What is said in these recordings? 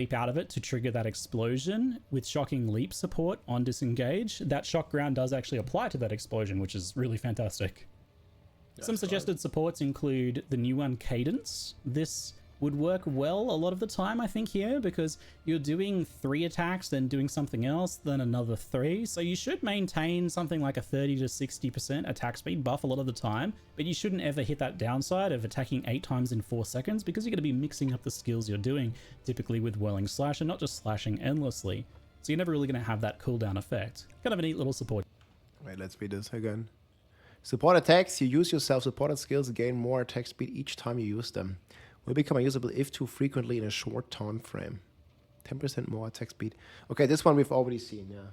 leap out of it to trigger that explosion with shocking leap support on disengage. That shock ground does actually apply to that explosion, which is really fantastic. Some suggested supports include the new one, Cadence. This would work well a lot of the time, I think, here, because you're doing 3 attacks, then doing something else, then another 3. So you should maintain something like a 30 to 60% attack speed buff a lot of the time, but you shouldn't ever hit that downside of attacking 8 times in 4 seconds, because you're going to be mixing up the skills you're doing, typically with Whirling Slash, and not just slashing endlessly. So you're never really going to have that cooldown effect. Kind of a neat little support. Wait, let's read this again. Support attacks. You use your self-supported skills, gain more attack speed each time you use them. Will become unusable if too frequently in a short time frame. 10% more attack speed. Okay, this one we've already seen, yeah.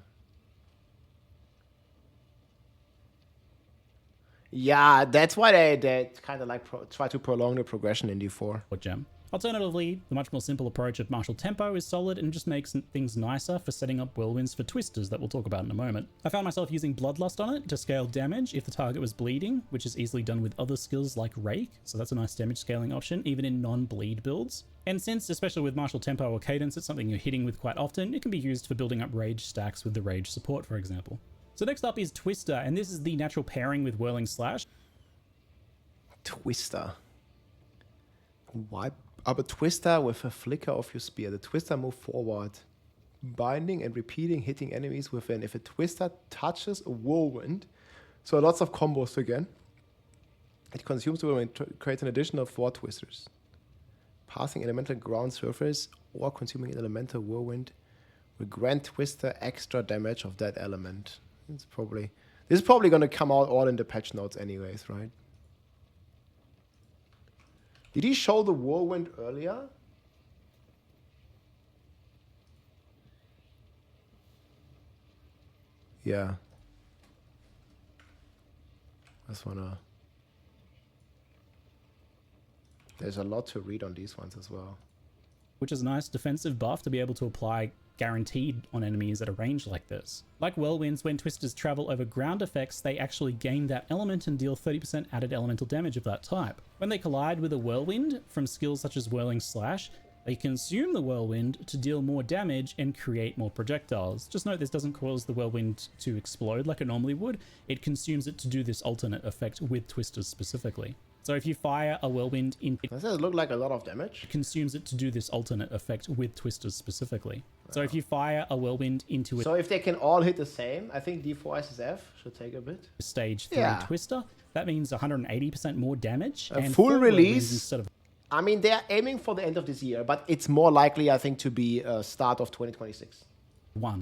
Yeah, that's why they kind of like try to prolong the progression in D4. Gem. Alternatively, the much more simple approach of martial tempo is solid and just makes things nicer for setting up whirlwinds for twisters that we'll talk about in a moment. I found myself using Bloodlust on it to scale damage if the target was bleeding, which is easily done with other skills like Rake, so that's a nice damage scaling option, even in non-bleed builds. And since, especially with martial tempo or cadence, it's something you're hitting with quite often, it can be used for building up rage stacks with the rage support, for example. So next up is Twister, and this is the natural pairing with Whirling Slash. Twister. Why? Up a Twister with a flicker of your spear. The Twister move forward, binding and repeating, hitting enemies within. If a Twister touches a whirlwind, so lots of combos again, it consumes the whirlwind, creates an additional 4 Twisters. Passing elemental ground surface or consuming an elemental whirlwind will grant Twister extra damage of that element. This is probably going to come out all in the patch notes anyways, right? Did he show the whirlwind earlier? Yeah. Just wanna... There's a lot to read on these ones as well. Which is a nice defensive buff to be able to apply guaranteed on enemies at a range like this. Like whirlwinds, when twisters travel over ground effects, they actually gain that element and deal 30% added elemental damage of that type. When they collide with a whirlwind from skills such as Whirling Slash, they consume the whirlwind to deal more damage and create more projectiles. Just note this doesn't cause the whirlwind to explode like it normally would. It consumes it to do this alternate effect with twisters specifically. So if you fire a whirlwind into... Does that look like a lot of damage? It consumes it to do this alternate effect with twisters specifically. So if you fire a whirlwind into... So if they can all hit the same, I think D4 SSF should take a bit. Stage 3 twister, that means 180% more damage. A full release instead of... I mean, they're aiming for the end of this year, but it's more likely, I think, to be start of 2026.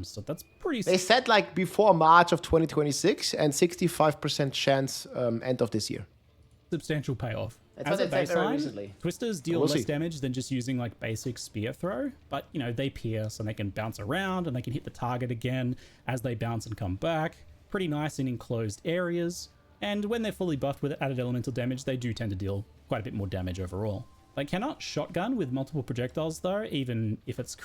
So that's pretty... They said like before March of 2026 and 65% chance end of this year. Substantial payoff. That's as what a they said very baseline, recently. Twisters deal less damage than just using like basic spear throw, but you know, they pierce and they can bounce around and they can hit the target again as they bounce and come back. Pretty nice in enclosed areas, and when they're fully buffed with added elemental damage, they do tend to deal quite a bit more damage overall. They cannot shotgun with multiple projectiles though, even if it's